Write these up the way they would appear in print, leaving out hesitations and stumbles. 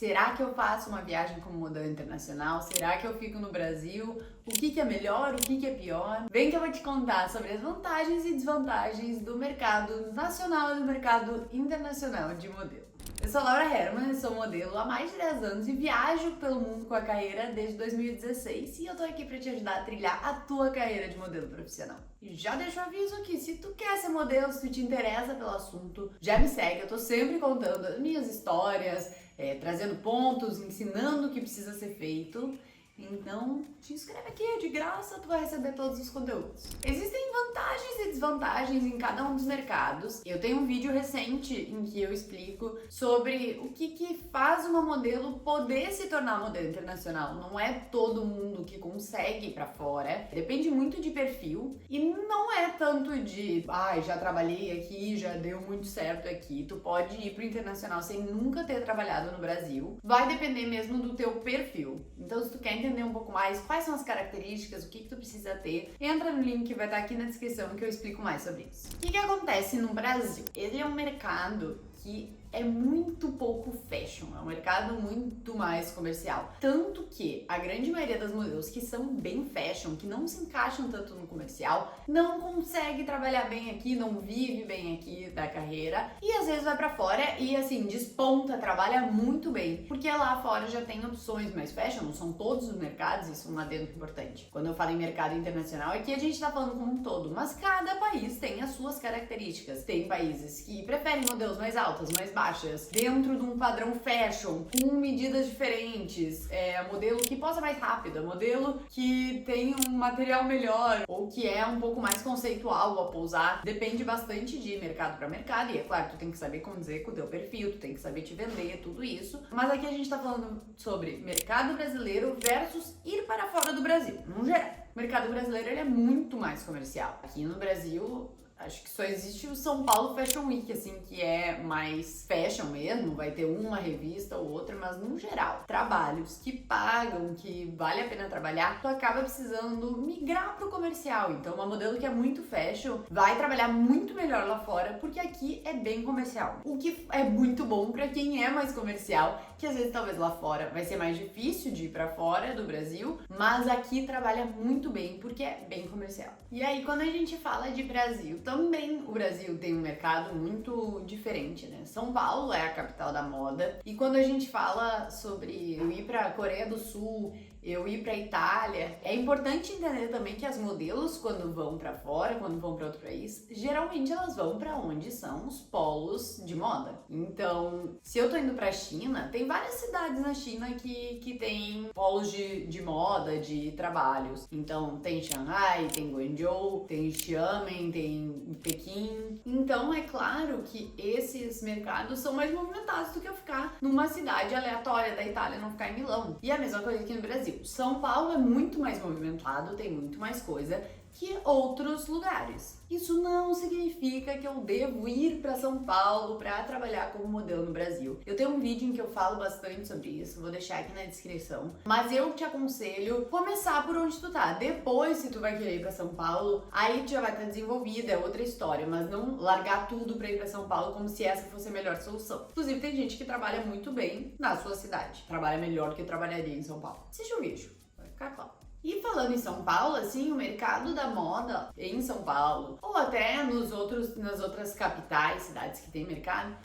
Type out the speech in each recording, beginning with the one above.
Será que eu faço uma viagem como modelo internacional? Será que eu fico no Brasil? O que é melhor? O que é pior? Vem que eu vou te contar sobre as vantagens e desvantagens do mercado nacional e do mercado internacional de modelo. Eu sou Laura Herman, eu sou modelo há mais de 10 anos e viajo pelo mundo com a carreira desde 2016 e eu tô aqui pra te ajudar a trilhar a tua carreira de modelo profissional. E já deixo o aviso aqui, se tu quer ser modelo, se tu te interessa pelo assunto, já me segue, eu tô sempre contando as minhas histórias, trazendo pontos, ensinando o que precisa ser feito. Então, te inscreve aqui, é de graça, tu vai receber todos os conteúdos. Existem vantagens e desvantagens em cada um dos mercados. Eu tenho um vídeo recente em que eu explico sobre o que faz uma modelo poder se tornar modelo internacional. Não é todo mundo que consegue ir pra fora. Depende muito de perfil e não é tanto de, já trabalhei aqui, já deu muito certo aqui. Tu pode ir pro internacional sem nunca ter trabalhado no Brasil. Vai depender mesmo do teu perfil. Então, se tu quer entender um pouco mais quais são as características, o que tu precisa ter, entra no link que vai estar aqui na descrição que eu explico mais sobre isso. O que acontece no Brasil? Ele é um mercado que é muito pouco fashion, é um mercado muito mais comercial. Tanto que a grande maioria das modelos que são bem fashion, que não se encaixam tanto no comercial, não consegue trabalhar bem aqui, não vive bem aqui da carreira e às vezes vai pra fora e assim, desponta, trabalha muito bem, porque lá fora já tem opções mais fashion, não são todos os mercados, isso é um adendo importante. Quando eu falo em mercado internacional, aqui a gente tá falando como um todo, mas cada país tem as suas características. Tem países que preferem modelos mais altas, mais baixas, dentro de um padrão fashion, com medidas diferentes, modelo que possa mais rápido, modelo que tem um material melhor, ou que é um pouco mais conceitual ao pousar. Depende bastante de mercado para mercado, e é claro, tu tem que saber condizer com o teu perfil, tu tem que saber te vender, tudo isso. Mas aqui a gente tá falando sobre mercado brasileiro versus ir para fora do Brasil, no geral. O mercado brasileiro ele é muito mais comercial. Aqui no Brasil, acho que só existe o São Paulo Fashion Week, assim, que é mais fashion mesmo, vai ter uma revista ou outra, mas no geral, trabalhos que pagam, que vale a pena trabalhar, tu acaba precisando migrar pro comercial. Então, uma modelo que é muito fashion vai trabalhar muito melhor lá fora, porque aqui é bem comercial. O que é muito bom pra quem é mais comercial, que às vezes talvez lá fora vai ser mais difícil de ir pra fora do Brasil, mas aqui trabalha muito bem, porque é bem comercial. E aí, quando a gente fala de Brasil, também o Brasil tem um mercado muito diferente, né? São Paulo é a capital da moda e quando a gente fala sobre eu ir pra Coreia do Sul, eu ir pra Itália, é importante entender também que as modelos quando vão pra fora, quando vão pra outro país, geralmente elas vão pra onde são os polos de moda. Então, se eu tô indo pra China, tem várias cidades na China que tem polos de moda, de trabalhos. Então, tem Shanghai, tem Guangzhou, tem Xiamen, tem Pequim. Então, é claro que esses mercados são mais movimentados do que eu ficar numa cidade aleatória da Itália, não ficar em Milão. E a mesma coisa aqui no Brasil. São Paulo é muito mais movimentado, tem muito mais coisa que outros lugares. Isso não significa que eu devo ir para São Paulo para trabalhar como modelo no Brasil. Eu tenho um vídeo em que eu falo bastante sobre isso, vou deixar aqui na descrição. Mas eu te aconselho começar por onde tu tá. Depois, se tu vai querer ir para São Paulo, aí tu já vai estar desenvolvida, é outra história. Mas não largar tudo para ir para São Paulo como se essa fosse a melhor solução. Inclusive, tem gente que trabalha muito bem na sua cidade. Trabalha melhor do que trabalharia em São Paulo. Assiste o vídeo, vai ficar claro. E falando em São Paulo, assim, o mercado da moda em São Paulo, ou até nas outras capitais, cidades que tem mercado,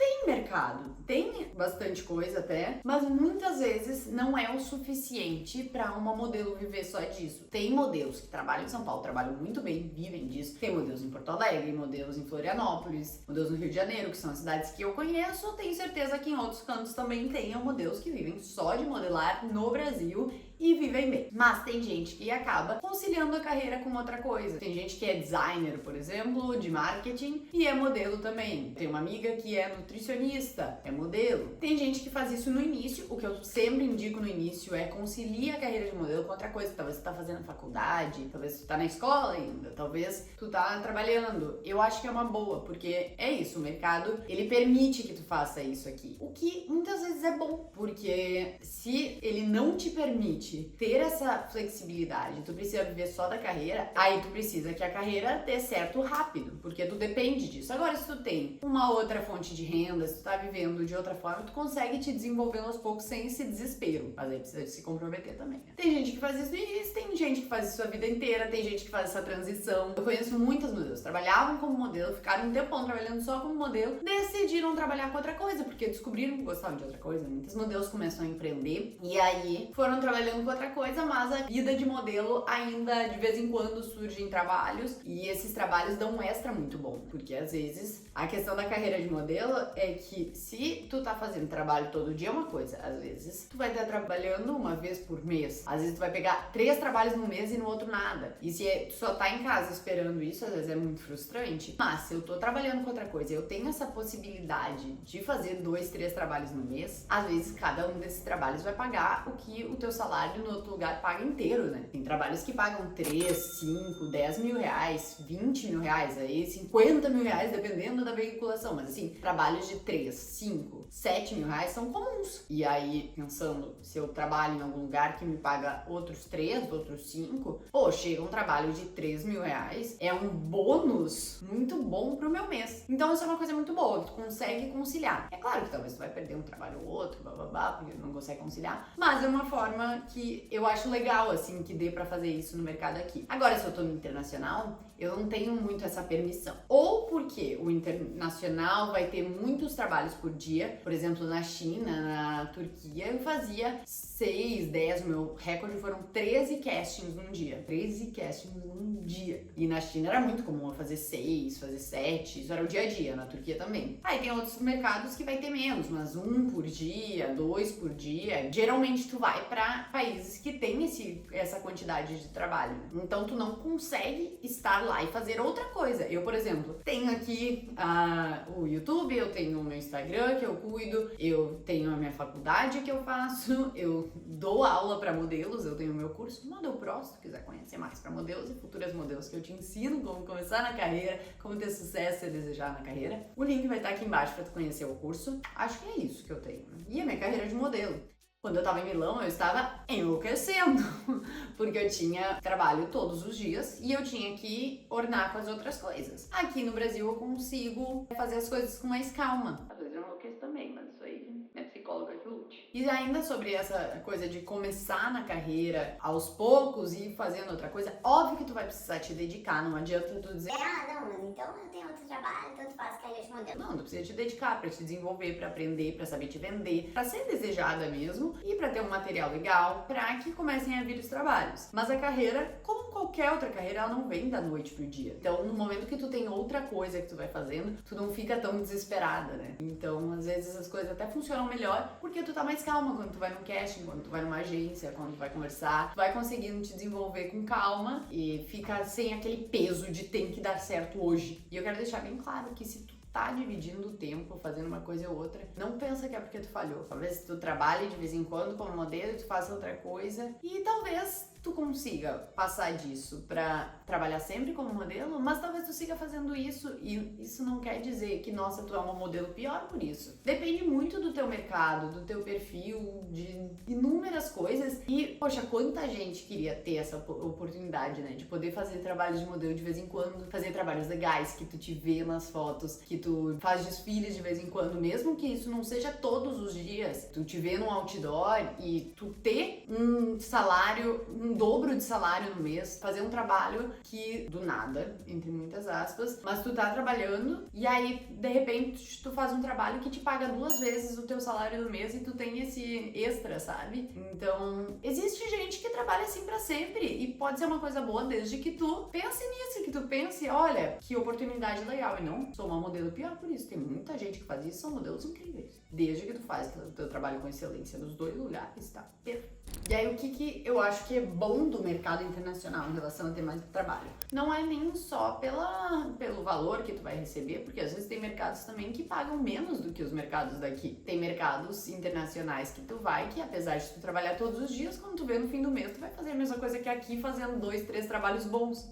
tem bastante coisa até, mas muitas vezes não é o suficiente para uma modelo viver só disso. Tem modelos que trabalham em São Paulo, trabalham muito bem, vivem disso. Tem modelos em Porto Alegre, modelos em Florianópolis, modelos no Rio de Janeiro, que são as cidades que eu conheço. Tenho certeza que em outros cantos também tenham modelos que vivem só de modelar no Brasil e vivem bem. Mas tem gente que acaba conciliando a carreira com outra coisa. Tem gente que é designer, por exemplo, de marketing e é modelo também. Tem uma amiga que é nutricionista, é modelo. Tem gente que faz isso no início. O que eu sempre indico no início é conciliar a carreira de modelo com outra coisa. Talvez tu tá fazendo faculdade, talvez tu tá na escola ainda, talvez tu tá trabalhando. Eu acho que é uma boa, porque é isso, o mercado, ele permite que tu faça isso aqui. O que muitas vezes é bom, porque se ele não te permite ter essa flexibilidade estabilidade, tu precisa viver só da carreira, aí tu precisa que a carreira dê certo rápido, porque tu depende disso. Agora, se tu tem uma outra fonte de renda, se tu tá vivendo de outra forma, tu consegue te desenvolver aos poucos sem esse desespero. Mas aí precisa se comprometer também, né? Tem gente que faz isso no início, tem gente que faz isso a vida inteira, tem gente que faz essa transição. Eu conheço muitas modelos, trabalhavam como modelo, ficaram um tempão trabalhando só como modelo, decidiram trabalhar com outra coisa, porque descobriram que gostavam de outra coisa. Muitos modelos começam a empreender e aí foram trabalhando com outra coisa, mas a vida de modelo ainda de vez em quando surgem trabalhos e esses trabalhos dão um extra muito bom, porque às vezes a questão da carreira de modelo é que se tu tá fazendo trabalho todo dia é uma coisa, às vezes tu vai estar trabalhando uma vez por mês, às vezes tu vai pegar 3 trabalhos no mês e no outro nada, e se tu só tá em casa esperando isso, às vezes é muito frustrante. Mas se eu tô trabalhando com outra coisa, eu tenho essa possibilidade de fazer 2, 3 trabalhos no mês, às vezes cada um desses trabalhos vai pagar o que o teu salário no outro lugar paga inteiro, né? Tem trabalhos que pagam 3, 5, 10 mil reais, 20 mil reais, aí 50 mil reais, dependendo da veiculação, mas assim, trabalhos de 3, 5, 7 mil reais são comuns. E aí, pensando, se eu trabalho em algum lugar que me paga outros 3, outros 5, pô, chega um trabalho de 3 mil reais, é um bônus muito bom pro meu mês. Então isso é uma coisa muito boa, tu consegue conciliar. É claro que talvez tu vai perder um trabalho ou outro, blá, porque não consegue conciliar, mas é uma forma que eu acho legal, assim, que dê pra fazer isso no mercado aqui. Agora, se eu tô no internacional, eu não tenho muito essa permissão. Ou porque o internacional vai ter muitos trabalhos por dia, por exemplo, na China, na Turquia, eu fazia 6, 10, o meu recorde foram 13 castings num dia. 13 castings num dia. E na China era muito comum eu fazer 6, fazer 7, isso era o dia a dia, na Turquia também. Aí tem outros mercados que vai ter menos, mas 1 por dia, 2 por dia. Geralmente tu vai pra países que tem essa quantidade de trabalho. Então tu não consegue estar lá e fazer outra coisa. Eu, por exemplo, tenho aqui o YouTube, eu tenho o meu Instagram que eu cuido, eu tenho a minha faculdade que eu faço, eu dou aula para modelos, eu tenho o meu curso Model Pro, se tu quiser conhecer mais para modelos e futuras modelos que eu te ensino como começar na carreira, como ter sucesso se desejar na carreira. O link vai estar aqui embaixo para tu conhecer o curso. Acho que é isso que eu tenho. E a minha carreira de modelo. Quando eu tava em Milão, eu estava enlouquecendo, porque eu tinha trabalho todos os dias e eu tinha que ornar com as outras coisas. Aqui no Brasil eu consigo fazer as coisas com mais calma. Às vezes eu enlouqueço também, mas isso aí minha psicóloga que lute. E ainda sobre essa coisa de começar na carreira aos poucos e ir fazendo outra coisa, óbvio que tu vai precisar te dedicar, não adianta tu dizer não, mas então eu tenho outro trabalho, então tu faz carreira de modelo. não, tu precisa te dedicar pra te desenvolver, pra aprender, pra saber te vender, pra ser desejada mesmo e pra ter um material legal pra que comecem a vir os trabalhos. Mas a carreira, como qualquer outra carreira, ela não vem da noite pro dia. Então, no momento que tu tem outra coisa que tu vai fazendo, tu não fica tão desesperada, né? Então, às vezes as coisas até funcionam melhor porque tu tá mais calma quando tu vai no casting, quando tu vai numa agência, quando tu vai conversar, tu vai conseguindo te desenvolver com calma e fica sem aquele peso de tem que dar certo hoje. E eu quero deixar bem claro que se tu tá dividindo o tempo, fazendo uma coisa ou outra, não pensa que é porque tu falhou. Talvez tu trabalhe de vez em quando como modelo, tu faça outra coisa e talvez tu consiga passar disso pra trabalhar sempre como modelo, mas talvez tu siga fazendo isso e isso não quer dizer que, nossa, tu é uma modelo pior por isso. Depende muito do teu mercado, do teu perfil, de inúmeras coisas e, poxa, quanta gente queria ter essa oportunidade, né, de poder fazer trabalhos de modelo de vez em quando, fazer trabalhos legais, que tu te vê nas fotos, que tu faz desfiles de vez em quando, mesmo que isso não seja todos os dias, tu te vê num outdoor e tu ter um salário, um dobro de salário no mês, fazer um trabalho que do nada, entre muitas aspas, mas tu tá trabalhando e aí de repente tu faz um trabalho que te paga 2 vezes o teu salário do mês e tu tem esse extra, sabe? Então, existe gente que trabalha assim pra sempre e pode ser uma coisa boa desde que tu pense nisso, que tu pense, olha, que oportunidade legal, e não sou uma modelo pior por isso, tem muita gente que faz isso, são modelos incríveis, desde que tu faz o teu trabalho com excelência nos 2 lugares, tá perfeito. E aí, o que eu acho que é bom do mercado internacional em relação a ter mais trabalho? Não é nem só pelo valor que tu vai receber, porque às vezes tem mercados também que pagam menos do que os mercados daqui. Tem mercados internacionais que tu vai, que apesar de tu trabalhar todos os dias, quando tu vê no fim do mês, tu vai fazer a mesma coisa que aqui, fazendo 2, 3 trabalhos bons.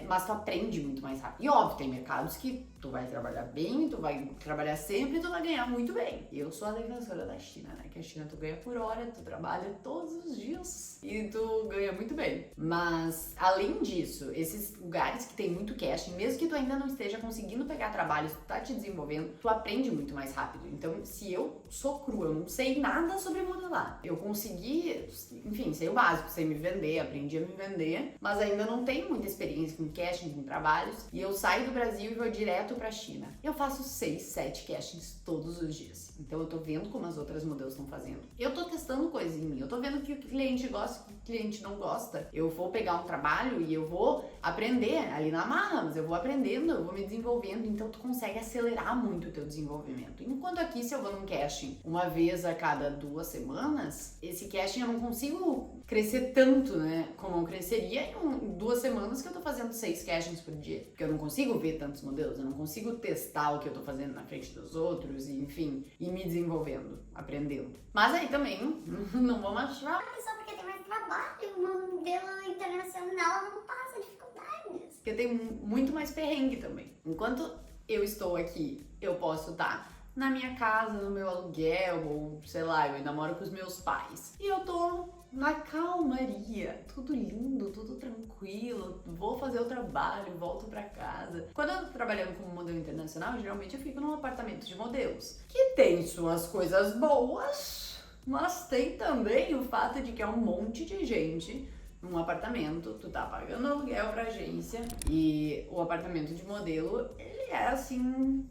Mas tu aprende muito mais rápido. E óbvio, tem mercados que tu vai trabalhar bem, tu vai trabalhar sempre e tu vai ganhar muito bem. Eu sou a defensora da China, né? Que a China tu ganha por hora, tu trabalha todos os dias. dias e tu ganha muito bem. Mas, além disso, esses lugares que tem muito casting, mesmo que tu ainda não esteja conseguindo pegar trabalhos, tu tá te desenvolvendo, tu aprende muito mais rápido. Então, se eu sou crua, eu não sei nada sobre modelar, eu consegui, enfim, sei o básico, sei me vender, aprendi a me vender, mas ainda não tenho muita experiência com casting, com trabalhos, e eu saio do Brasil e vou direto pra China. Eu faço 6, 7 castings todos os dias. Então eu tô vendo como as outras modelos estão fazendo. Eu tô testando coisas em mim, eu tô vendo que o cliente gosta, que o cliente não gosta. Eu vou pegar um trabalho e eu vou aprender ali na marra, mas eu vou aprendendo, eu vou me desenvolvendo, então tu consegue acelerar muito o teu desenvolvimento. Enquanto aqui, se eu vou num casting uma vez a cada 2 semanas, esse casting eu não consigo crescer tanto, né, como eu cresceria em 2 semanas que eu tô fazendo 6 castings por dia. Porque eu não consigo ver tantos modelos, eu não consigo testar o que eu tô fazendo na frente dos outros, e, enfim, e me desenvolvendo, aprendendo. Mas aí também, não vamos achar... Só porque tem mais trabalho, uma modelo internacional não passa dificuldades. Porque tem muito mais perrengue também. Enquanto eu estou aqui, eu posso estar na minha casa, no meu aluguel, ou sei lá, eu ainda moro com os meus pais. E eu tô na calmaria, tudo lindo, tudo tranquilo, vou fazer o trabalho, volto pra casa. Quando eu tô trabalhando como modelo internacional, geralmente eu fico num apartamento de modelos, que tem suas coisas boas, mas tem também o fato de que é um monte de gente num apartamento, tu tá pagando aluguel pra agência, e o apartamento de modelo, ele é assim...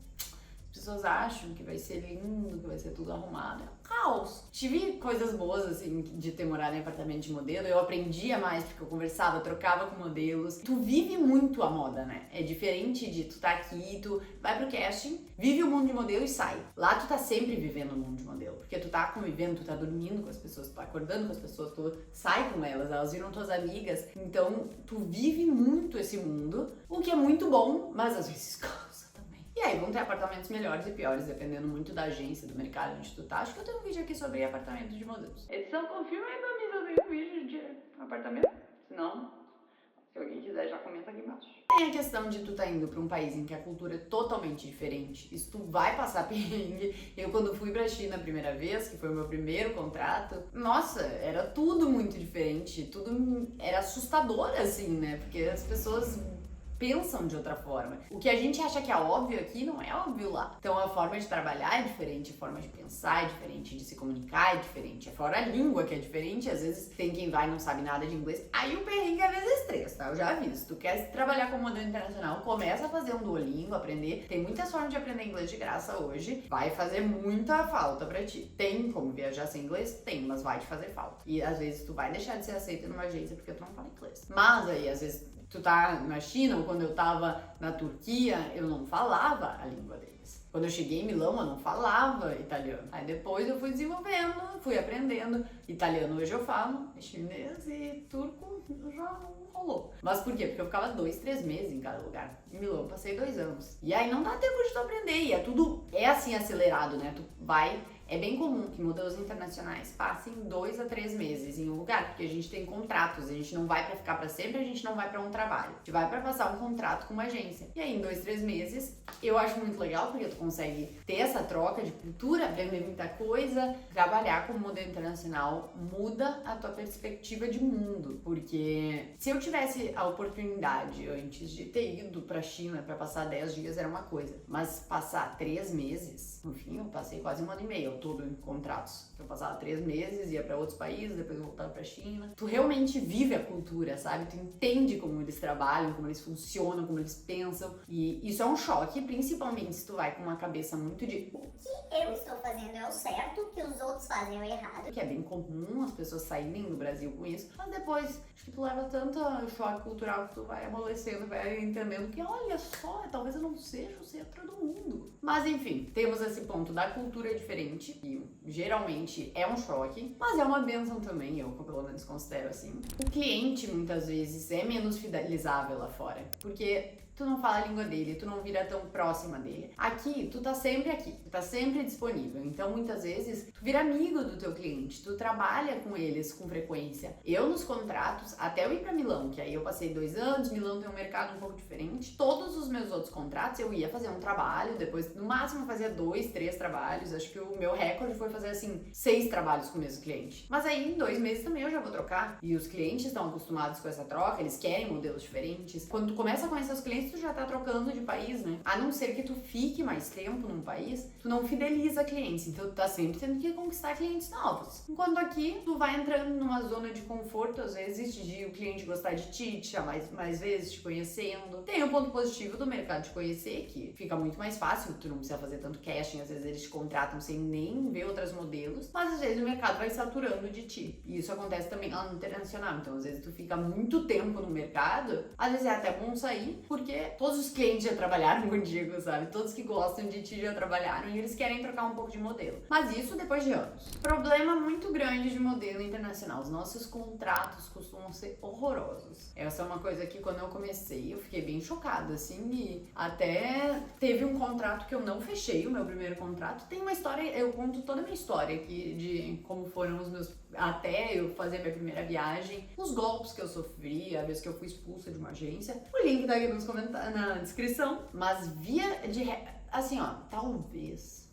As pessoas acham que vai ser lindo, que vai ser tudo arrumado. É um caos. Tive coisas boas, assim, de ter morado em apartamento de modelo. Eu aprendia mais porque eu conversava, trocava com modelos. Tu vive muito a moda, né? É diferente de tu tá aqui, tu vai pro casting, vive o mundo de modelo e sai. Lá tu tá sempre vivendo o mundo de modelo. Porque tu tá convivendo, tu tá dormindo com as pessoas, tu tá acordando com as pessoas, tu sai com elas viram tuas amigas. Então, tu vive muito esse mundo, o que é muito bom, mas às vezes cansa. E aí vão ter apartamentos melhores e piores, dependendo muito da agência, do mercado onde tu tá. Acho que eu tenho um vídeo aqui sobre apartamentos de modelos. Edição, confirma aí pra mim se eu tenho um vídeo de apartamento. Se não, se alguém quiser, já comenta aqui embaixo. Tem a questão de tu tá indo pra um país em que a cultura é totalmente diferente. Isso tu vai passar perrengue. Eu, quando fui pra China a primeira vez, que foi o meu primeiro contrato, nossa, era tudo muito diferente. Tudo era assustador, assim, né? Porque as pessoas... pensam de outra forma. O que a gente acha que é óbvio aqui não é óbvio lá. Então a forma de trabalhar é diferente, a forma de pensar é diferente, de se comunicar é diferente, fora a língua que é diferente, às vezes tem quem vai e não sabe nada de inglês. Aí o perrengue é vezes 3, tá? Eu já aviso. Se tu quer trabalhar como modelo internacional, começa a fazer um Duolingo, aprender. Tem muitas formas de aprender inglês de graça hoje. Vai fazer muita falta pra ti. Tem como viajar sem inglês? Tem, mas vai te fazer falta. E às vezes tu vai deixar de ser aceita numa agência porque tu não fala inglês. Mas aí, às vezes, tu tá na China, ou quando eu tava na Turquia, eu não falava a língua deles. Quando eu cheguei em Milão, eu não falava italiano. Aí depois eu fui desenvolvendo, fui aprendendo. Italiano hoje eu falo, chinês e turco já não rolou. Mas por quê? Porque eu ficava 2, 3 meses em cada lugar. Em Milão eu passei 2 anos. E aí não dá tempo de tu aprender, e é assim acelerado, né? Tu vai... É bem comum que modelos internacionais passem 2 a 3 meses em um lugar, porque a gente tem contratos, a gente não vai pra ficar pra sempre, a gente não vai pra um trabalho. A gente vai pra passar um contrato com uma agência. E aí em 2, 3 meses, eu acho muito legal, porque tu consegue ter essa troca de cultura, aprender muita coisa. Trabalhar como modelo internacional muda a tua perspectiva de mundo, porque se eu tivesse a oportunidade antes de ter ido pra China pra passar 10 dias era uma coisa, mas passar 3 meses, no fim eu passei quase 1 ano e meio todo em contratos. Eu passava 3 meses, ia pra outros países, depois eu voltava pra China. Tu realmente vive a cultura, sabe? Tu entende como eles trabalham, como eles funcionam, como eles pensam. E isso é um choque, principalmente se tu vai com uma cabeça muito de o que eu estou fazendo é o certo, o que os outros fazem é o errado. Que é bem comum as pessoas saírem do Brasil com isso. Mas depois, acho que tu leva tanto choque cultural que tu vai amolecendo, vai entendendo que, olha só, talvez eu não seja o centro do mundo. Mas enfim, temos esse ponto da cultura diferente, que geralmente é um choque, mas é uma bênção também, eu pelo menos considero assim. O cliente muitas vezes é menos fidelizável lá fora, porque tu não fala a língua dele, tu não vira tão próxima dele. Aqui, tu tá sempre disponível. Então, muitas vezes, tu vira amigo do teu cliente, tu trabalha com eles com frequência. Eu, nos contratos, até eu ir pra Milão, que aí eu passei 2 anos, Milão tem um mercado um pouco diferente, todos os meus outros contratos eu ia fazer um trabalho, depois, no máximo, eu fazia 2, 3 trabalhos. Acho que o meu recorde foi fazer, assim, 6 trabalhos com o mesmo cliente. Mas aí, em 2 meses também eu já vou trocar. E os clientes estão acostumados com essa troca, eles querem modelos diferentes. Quando tu começa a conhecer os clientes, tu já tá trocando de país, né? A não ser que tu fique mais tempo num país, tu não fideliza clientes, então tu tá sempre tendo que conquistar clientes novos. Enquanto aqui, tu vai entrando numa zona de conforto, às vezes, de o cliente gostar de ti, te chamar mais vezes, te conhecendo. Tem o ponto positivo do mercado de conhecer, que fica muito mais fácil, tu não precisa fazer tanto casting, às vezes eles te contratam sem nem ver outros modelos, mas às vezes o mercado vai saturando de ti. E isso acontece também lá no internacional, então às vezes tu fica muito tempo no mercado, às vezes é até bom sair, porque todos os clientes já trabalharam contigo, sabe? Todos que gostam de ti já trabalharam e eles querem trocar um pouco de modelo. Mas isso depois de anos. Problema muito grande de modelo internacional, os nossos contratos costumam ser horrorosos. Essa é uma coisa que quando eu comecei eu fiquei bem chocada, assim, e até teve um contrato que eu não fechei, o meu primeiro contrato. Tem uma história, eu conto toda a minha história aqui de como foram os meus, até eu fazer a minha primeira viagem, os golpes que eu sofri, a vez que eu fui expulsa de uma agência. O link tá aqui nos comentários, na descrição. Mas assim, ó, talvez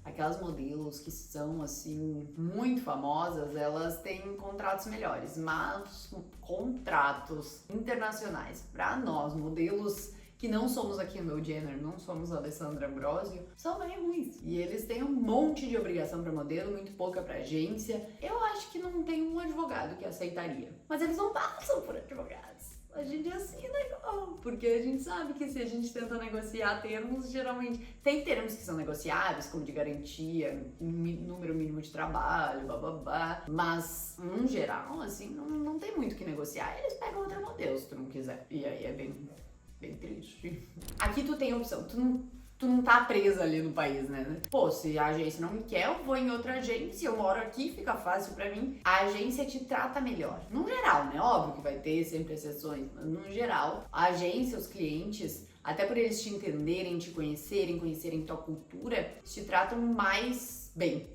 aquelas modelos que são, assim, muito famosas, elas têm contratos melhores, mas contratos internacionais para nós, modelos que não somos aqui no Meu Jenner, não somos a Alessandra Ambrosio, são bem ruins. E eles têm um monte de obrigação para modelo, muito pouca para agência. Eu acho que não tem um advogado que aceitaria. Mas eles não passam por advogados. A gente assina igual, porque a gente sabe que se a gente tenta negociar termos, geralmente tem termos que são negociáveis, como de garantia, número mínimo de trabalho, bababá, mas no geral, assim, não tem muito o que negociar. Eles pegam outro modelo se tu não quiser, e aí é bem triste. Aqui tu tem a opção, tu não tá presa ali no país, né? Pô, se a agência não me quer, eu vou em outra agência, eu moro aqui, fica fácil pra mim. A agência te trata melhor. No geral, né? Óbvio que vai ter sempre exceções, mas no geral, a agência, os clientes, até por eles te entenderem, te conhecerem tua cultura, te tratam mais bem,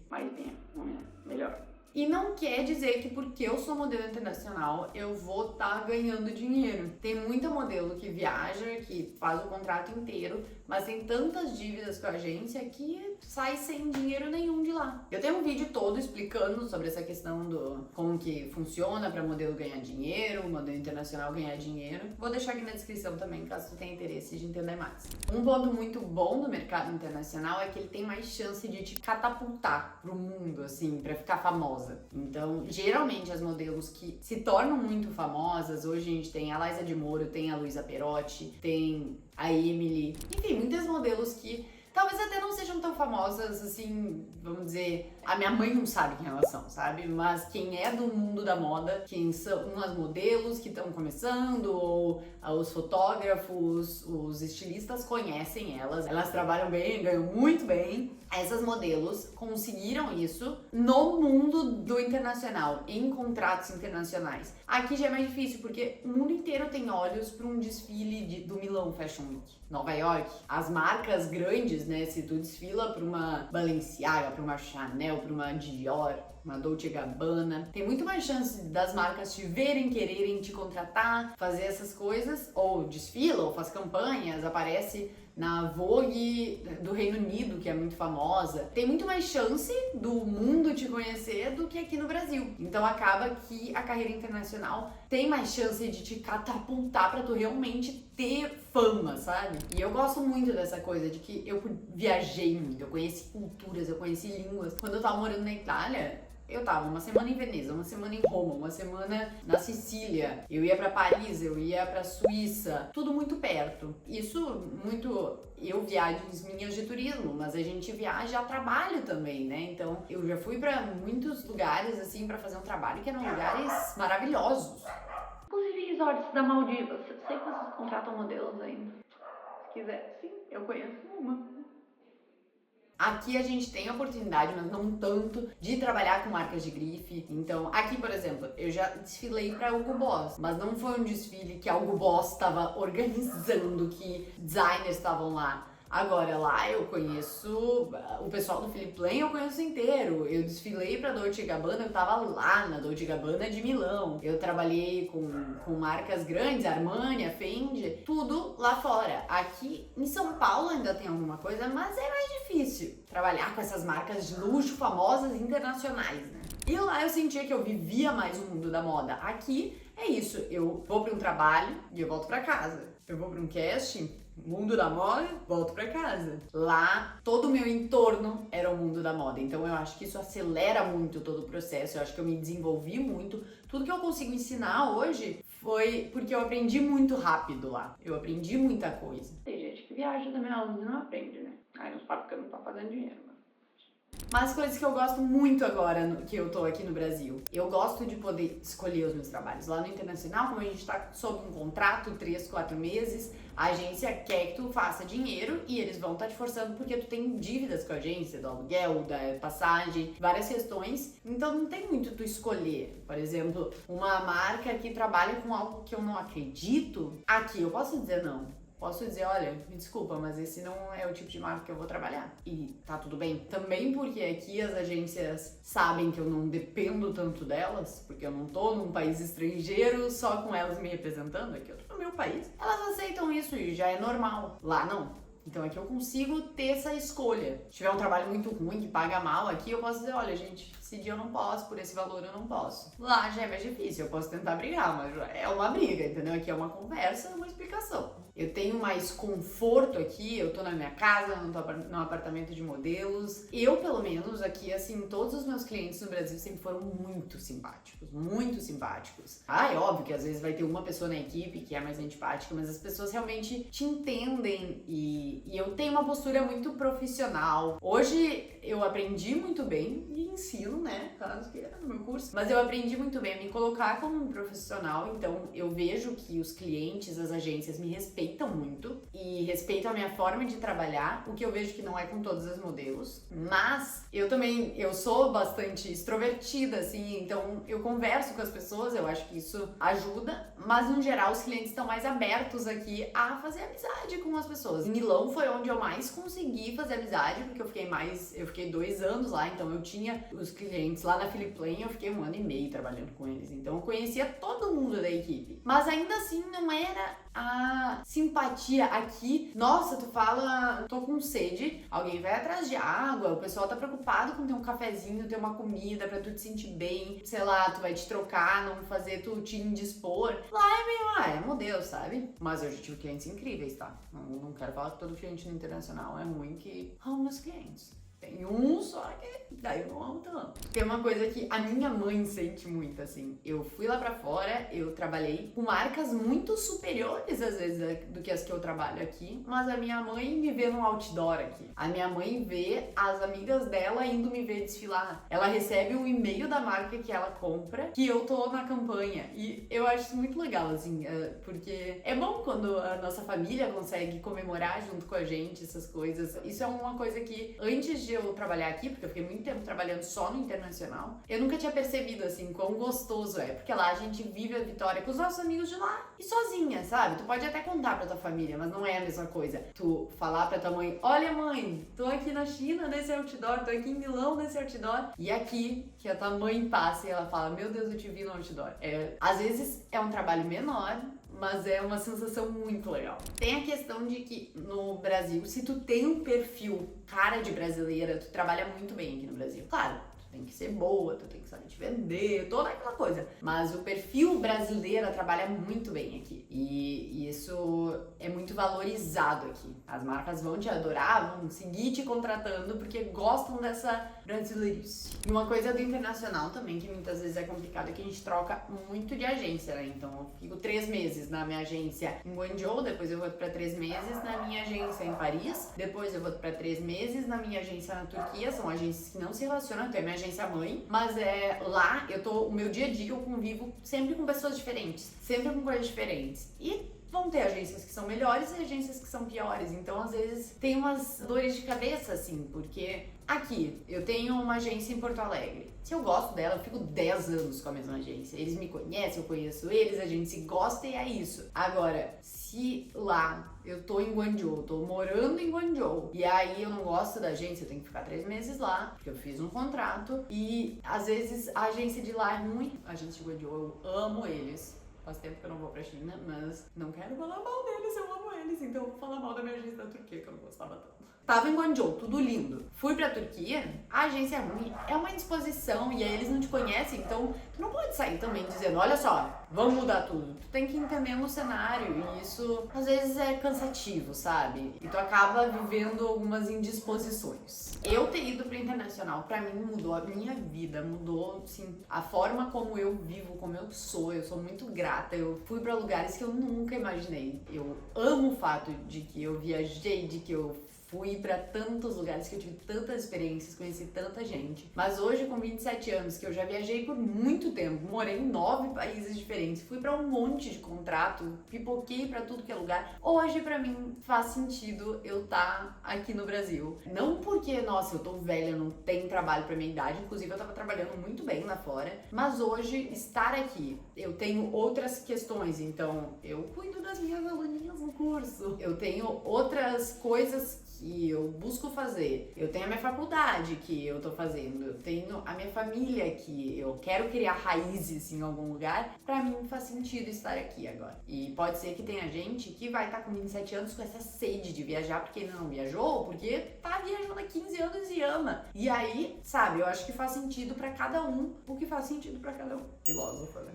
melhor. E não quer dizer que porque eu sou modelo internacional, eu vou estar ganhando dinheiro. Tem muita modelo que viaja, que faz o contrato inteiro, mas tem tantas dívidas com a agência que sai sem dinheiro nenhum de lá. Eu tenho um vídeo todo explicando sobre essa questão do como que funciona para modelo ganhar dinheiro, modelo internacional ganhar dinheiro. Vou deixar aqui na descrição também, caso tu tenha interesse de entender mais. Um ponto muito bom do mercado internacional é que ele tem mais chance de te catapultar pro mundo, assim, para ficar famosa. Então, geralmente as modelos que se tornam muito famosas, hoje a gente tem a Laisa de Moro, tem a Luisa Perotti, tem a Emily, enfim, muitas modelos que talvez até não sejam tão famosas, assim, vamos dizer, a minha mãe não sabe quem elas são, sabe? Mas quem é do mundo da moda, quem são as modelos que estão começando, ou os fotógrafos, os estilistas conhecem elas. Elas trabalham bem, ganham muito bem. Essas modelos conseguiram isso no mundo do internacional, em contratos internacionais. Aqui já é mais difícil, porque o mundo inteiro tem olhos para um desfile do Milão Fashion Week, Nova York. As marcas grandes, né, se tu desfila para uma Balenciaga, para uma Chanel, para uma Dior, uma Dolce & Gabbana, tem muito mais chance das marcas te verem, quererem te contratar, fazer essas coisas, ou desfila, ou faz campanhas, aparece na Vogue do Reino Unido, que é muito famosa. Tem muito mais chance do mundo te conhecer do que aqui no Brasil. Então acaba que a carreira internacional tem mais chance de te catapultar pra tu realmente ter fama, sabe? E eu gosto muito dessa coisa de que eu viajei muito, eu conheci culturas, eu conheci línguas. Quando eu tava morando na Itália, eu tava uma semana em Veneza, uma semana em Roma, uma semana na Sicília, eu ia pra Paris, eu ia pra Suíça, tudo muito perto. Isso muito, eu viagens minhas de turismo, mas a gente viaja a trabalho também, né? Então eu já fui pra muitos lugares assim pra fazer um trabalho que eram lugares maravilhosos. Inclusive resorts da Maldivas, sei que vocês contratam modelos ainda. Se quiser, sim, eu conheço uma. Aqui a gente tem a oportunidade, mas não tanto, de trabalhar com marcas de grife. Então, aqui, por exemplo, eu já desfilei para Hugo Boss, mas não foi um desfile que a Hugo Boss estava organizando, que designers estavam lá. Agora lá eu conheço o pessoal do Philipp Plein, eu conheço inteiro. Eu desfilei pra Dolce & Gabbana, eu tava lá na Dolce & Gabbana de Milão. Eu trabalhei com marcas grandes, Armani, Fendi, tudo lá fora. Aqui em São Paulo ainda tem alguma coisa, mas é mais difícil trabalhar com essas marcas de luxo famosas internacionais, né? E lá eu sentia que eu vivia mais o mundo da moda. Aqui é isso, eu vou pra um trabalho e eu volto pra casa. Eu vou pra um casting, mundo da moda, volto pra casa. Lá, todo o meu entorno era o mundo da moda. Então eu acho que isso acelera muito todo o processo. Eu acho que eu me desenvolvi muito. Tudo que eu consigo ensinar hoje foi porque eu aprendi muito rápido lá. Eu aprendi muita coisa. Tem gente que viaja da minha aula e não aprende, né? Aí uns papos que não tá fazendo dinheiro. Mas coisas que eu gosto muito agora que eu tô aqui no Brasil. Eu gosto de poder escolher os meus trabalhos. Lá no Internacional, como a gente tá sob um contrato, 3, 4 meses, a agência quer que tu faça dinheiro e eles vão estar te forçando porque tu tem dívidas com a agência, do aluguel, da passagem, várias questões. Então não tem muito tu escolher. Por exemplo, uma marca que trabalha com algo que eu não acredito, aqui eu posso dizer não. Posso dizer, olha, me desculpa, mas esse não é o tipo de marca que eu vou trabalhar. E tá tudo bem. Também porque aqui as agências sabem que eu não dependo tanto delas, porque eu não tô num país estrangeiro só com elas me representando, aqui eu tô no meu país. Elas aceitam isso e já é normal. Lá não. Então aqui eu consigo ter essa escolha. Se tiver um trabalho muito ruim, que paga mal aqui, eu posso dizer, olha gente, esse dia eu não posso, por esse valor eu não posso. Lá já é mais difícil, eu posso tentar brigar, mas é uma briga, entendeu? Aqui é uma conversa, uma explicação. Eu tenho mais conforto aqui, eu tô na minha casa, não tô num apartamento de modelos. Eu, pelo menos, aqui, assim, todos os meus clientes no Brasil sempre foram muito simpáticos, muito simpáticos. Ah, é óbvio que às vezes vai ter uma pessoa na equipe que é mais antipática, mas as pessoas realmente te entendem e eu tenho uma postura muito profissional. Hoje eu aprendi muito bem e ensino, né, caso que era no meu curso, mas eu aprendi muito bem a me colocar como um profissional, então eu vejo que os clientes, as agências me respeitam muito e respeitam a minha forma de trabalhar, o que eu vejo que não é com todos os modelos, mas eu sou bastante extrovertida, assim, então eu converso com as pessoas, eu acho que isso ajuda, mas no geral os clientes estão mais abertos aqui a fazer amizade com as pessoas. Em Milão foi onde eu mais consegui fazer amizade, porque eu fiquei 2 anos lá, então eu tinha os clientes lá na Philipp Plein, eu fiquei 1 ano e meio trabalhando com eles, então eu conhecia todo mundo da equipe, mas ainda assim não era a simpatia aqui. Nossa, tu fala, tô com sede, alguém vai atrás de água, o pessoal tá preocupado com ter um cafezinho, ter uma comida pra tu te sentir bem, sei lá, tu vai te trocar, não fazer tu te indispor. Lá é meio, é modelo, sabe? Mas eu já tive clientes incríveis, tá? Não quero falar que todo cliente no internacional é ruim, que amo meus clientes. Tem um só que daí eu não amo tanto. Tem uma coisa que a minha mãe sente muito, assim. Eu fui lá pra fora, eu trabalhei com marcas muito superiores, às vezes, do que as que eu trabalho aqui. Mas a minha mãe me vê no outdoor aqui. A minha mãe vê as amigas dela indo me ver desfilar. Ela recebe um e-mail da marca que ela compra, que eu tô na campanha. E eu acho isso muito legal, assim, porque é bom quando a nossa família consegue comemorar junto com a gente essas coisas. Isso é uma coisa que, antes de eu trabalhar aqui, porque eu fiquei muito tempo trabalhando só no internacional, eu nunca tinha percebido, assim, quão gostoso é. Porque lá a gente vive a vitória com os nossos amigos de lá e sozinha, sabe? Tu pode até contar pra tua família, mas não é a mesma coisa. Tu falar pra tua mãe, olha mãe, tô aqui na China nesse outdoor, tô aqui em Milão nesse outdoor. E aqui, que a tua mãe passa e ela fala, meu Deus, eu te vi no outdoor. Às vezes é um trabalho menor, mas é uma sensação muito legal. Tem a questão de que no Brasil, se tu tem um perfil cara de brasileira, tu trabalha muito bem aqui no Brasil. Claro, tu tem que ser boa, tu tem que saber te vender, toda aquela coisa. Mas o perfil brasileiro trabalha muito bem aqui. E isso é muito valorizado aqui. As marcas vão te adorar, vão seguir te contratando porque gostam dessa brasileirice. E uma coisa do internacional também, que muitas vezes é complicado, é que a gente troca muito de agência, né? Então eu fico 3 meses na minha agência em Guangzhou, depois eu vou pra 3 meses na minha agência em Paris, depois eu vou pra 3 meses na minha agência na Turquia. São agências que não se relacionam, então é minha agência mãe, mas lá o meu dia a dia eu convivo sempre com pessoas diferentes, sempre com coisas diferentes. E vão ter agências que são melhores e agências que são piores. Então, às vezes, tem umas dores de cabeça, assim, porque aqui, eu tenho uma agência em Porto Alegre. Se eu gosto dela, eu fico 10 anos com a mesma agência. Eles me conhecem, eu conheço eles, a gente se gosta e é isso. Agora, se lá eu tô em Guangzhou, tô morando em Guangzhou, e aí eu não gosto da agência, eu tenho que ficar 3 meses lá, porque eu fiz um contrato, e às vezes a agência de lá é ruim. A agência de Guangzhou, eu amo eles. Faz tempo que eu não vou pra China, mas não quero falar mal deles, eu amo eles, então eu vou falar mal da minha agência da Turquia, que eu não gostava tanto. Tava em Guangzhou, tudo lindo. Fui pra Turquia, a agência é ruim, é uma indisposição, e aí eles não te conhecem, então tu não pode sair também dizendo, olha só, vamos mudar tudo. Tu tem que entender no cenário, e isso às vezes é cansativo, sabe? E tu acaba vivendo algumas indisposições. Eu ter ido pro internacional, pra mim, mudou a minha vida, mudou, assim, a forma como eu vivo, como eu sou muito grata. Eu fui pra lugares que eu nunca imaginei. Eu amo o fato de que eu viajei, de que eu fui pra tantos lugares, que eu tive tantas experiências, conheci tanta gente. Mas hoje, com 27 anos, que eu já viajei por muito tempo, morei em 9 países diferentes, fui pra um monte de contrato, pipoquei pra tudo que é lugar. Hoje, pra mim, faz sentido eu estar aqui no Brasil. Não porque, nossa, eu tô velha, não tenho trabalho pra minha idade, inclusive eu tava trabalhando muito bem lá fora, mas hoje, estar aqui, eu tenho outras questões, então eu cuido das minhas aluninhas no curso, eu tenho outras coisas que eu busco fazer, eu tenho a minha faculdade que eu tô fazendo, eu tenho a minha família que eu quero criar raízes em algum lugar. Pra mim faz sentido estar aqui agora. E pode ser que tenha gente que vai estar com 27 anos com essa sede de viajar porque ainda não viajou, porque tá viajando há 15 anos e ama. E aí, sabe, eu acho que faz sentido pra cada um o que faz sentido pra cada um. Filósofa, né?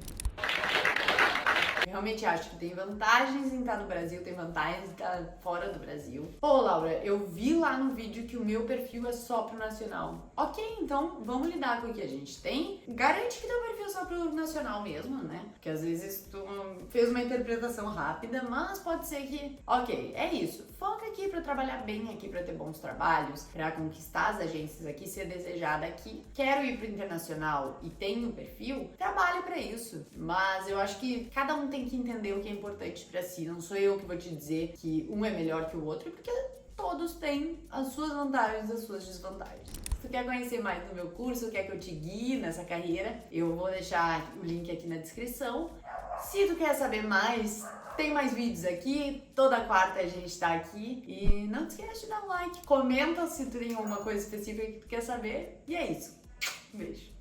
Eu realmente acho que tem vantagens em estar no Brasil, tem vantagens em estar fora do Brasil. Ô, Laura, eu vi lá no vídeo que o meu perfil é só pro nacional. Ok, então vamos lidar com o que a gente tem. Garante que teu perfil é só pro nacional mesmo, né? Porque às vezes tu fez uma interpretação rápida, mas pode ser que... Ok, é isso. Foca aqui pra trabalhar bem aqui, pra ter bons trabalhos, pra conquistar as agências aqui, ser desejada aqui. Quero ir pro internacional e tenho perfil? Trabalhe pra isso. Mas eu acho que cada um tem que entender o que é importante pra si. Não sou eu que vou te dizer que um é melhor que o outro, porque todos têm as suas vantagens e as suas desvantagens. Se tu quer conhecer mais do meu curso, quer que eu te guie nessa carreira, eu vou deixar o link aqui na descrição. Se tu quer saber mais, tem mais vídeos aqui, toda quarta a gente tá aqui. E não te esquece de dar um like, comenta se tu tem alguma coisa específica que tu quer saber. E é isso. Um beijo.